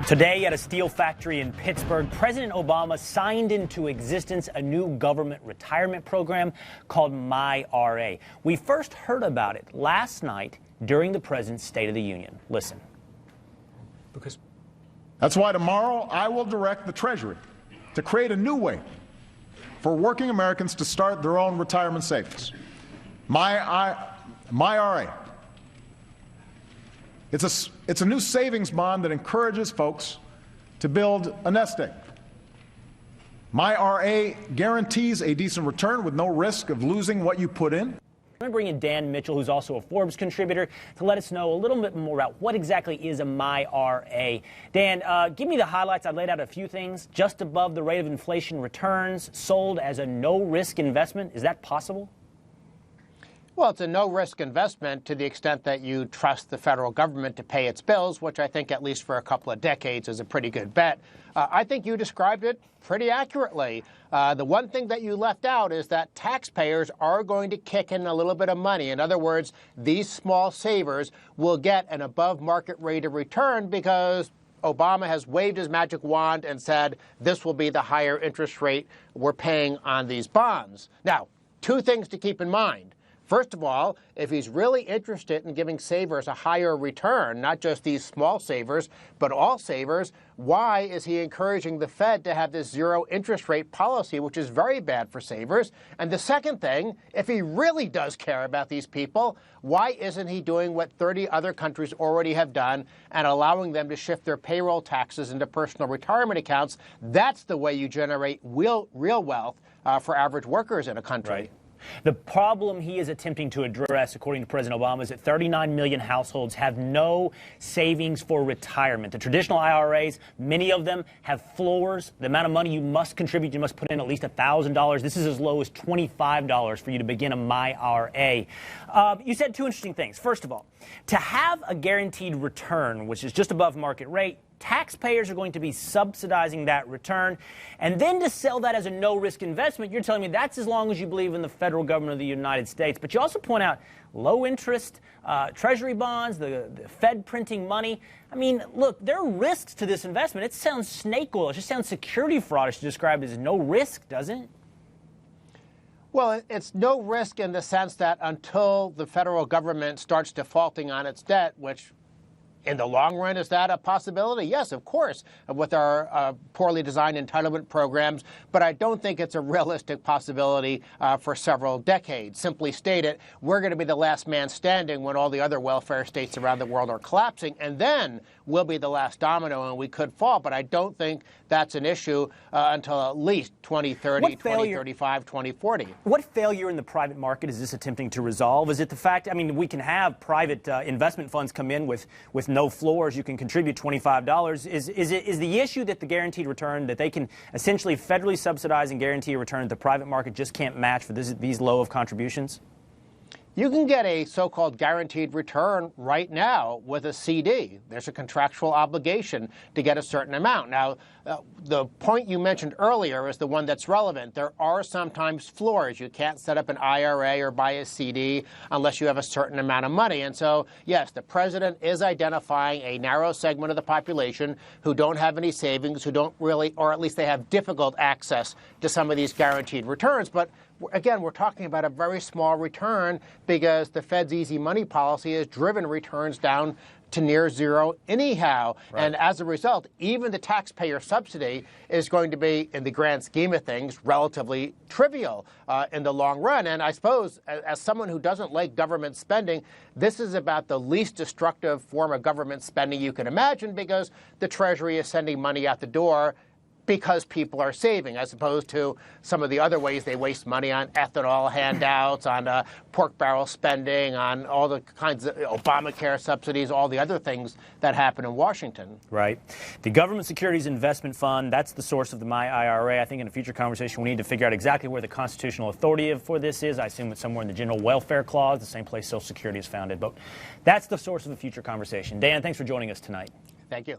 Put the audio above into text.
Today, at a steel factory in Pittsburgh, President Obama signed into existence a new government retirement program called MyRA. We first heard about it last night during the President's State of the Union. Listen. That's why tomorrow I will direct the Treasury to create a new way for working Americans to start their own retirement savings. MyRA. It's a new savings bond that encourages folks to build a nest egg. MyRA guarantees a decent return with no risk of losing what you put in. I'm going to bring in Dan Mitchell, who's also a Forbes contributor, to let us know a little bit more about what exactly is a MyRA. Dan, give me the highlights. I laid out a few things. Just above the rate of inflation returns, sold as a no-risk investment. Is that possible? Well, it's a no-risk investment to the extent that you trust the federal government to pay its bills, which I think at least for a couple of decades is a pretty good bet. I think you described it pretty accurately. The one thing that you left out is that taxpayers are going to kick in a little bit of money. In other words, these small savers will get an above-market rate of return because Obama has waved his magic wand and said this will be the higher interest rate we're paying on these bonds. Now, two things to keep in mind. First of all, if he's really interested in giving savers a higher return, not just these small savers, but all savers, why is he encouraging the Fed to have this zero interest rate policy, which is very bad for savers? And the second thing, if he really does care about these people, why isn't he doing what 30 other countries already have done and allowing them to shift their payroll taxes into personal retirement accounts? That's the way you generate real wealth for average workers in a country. Right. The problem he is attempting to address, according to President Obama, is that 39 million households have no savings for retirement. The traditional IRAs, many of them have floors. The amount of money you must contribute, you must put in at least $1,000. This is as low as $25 for you to begin a MyRA. You said two interesting things. First of all, to have a guaranteed return, which is just above market rate, taxpayers are going to be subsidizing that return. And then to sell that as a no-risk investment, you're telling me that's as long as you believe in the federal government of the United States. But you also point out low-interest Treasury bonds, the Fed printing money. I mean, look, there are risks to this investment. It sounds snake oil. It just sounds security fraud. It's described as no risk, doesn't it? Well, it's no risk in the sense that until the federal government starts defaulting on its debt, which in the long run, is that a possibility? Yes, of course, with our poorly designed entitlement programs. But I don't think it's a realistic possibility for several decades. Simply stated, we're going to be the last man standing when all the other welfare states around the world are collapsing. And then we'll be the last domino and we could fall. But I don't think that's an issue until at least 2030, 2035, 2040. What failure in the private market is this attempting to resolve? Is it the fact, I mean, we can have private investment funds come in with no floors, you can contribute $25. Is the issue that the guaranteed return, that they can essentially federally subsidize and guarantee a return that the private market just can't match for these low of contributions? You can get a so-called guaranteed return right now with a CD. There's a contractual obligation to get a certain amount. Now, the point you mentioned earlier is the one that's relevant. There are sometimes floors. You can't set up an IRA or buy a CD unless you have a certain amount of money. And so, yes, the president is identifying a narrow segment of the population who don't have any savings, who don't really, or at least they have difficult access to some of these guaranteed returns. But again, we're talking about a very small return because the Fed's easy money policy has driven returns down to near zero anyhow. Right. And as a result, even the taxpayer subsidy is going to be, in the grand scheme of things, relatively trivial in the long run. And I suppose, as someone who doesn't like government spending, this is about the least destructive form of government spending you can imagine because the Treasury is sending money out the door because people are saving, as opposed to some of the other ways they waste money on ethanol handouts, on pork barrel spending, on all the kinds of Obamacare subsidies, all the other things that happen in Washington. Right. The Government Securities Investment Fund, that's the source of the MyRA. I think in a future conversation we need to figure out exactly where the constitutional authority for this is. I assume it's somewhere in the General Welfare Clause, the same place Social Security is founded. But that's the source of a future conversation. Dan, thanks for joining us tonight. Thank you.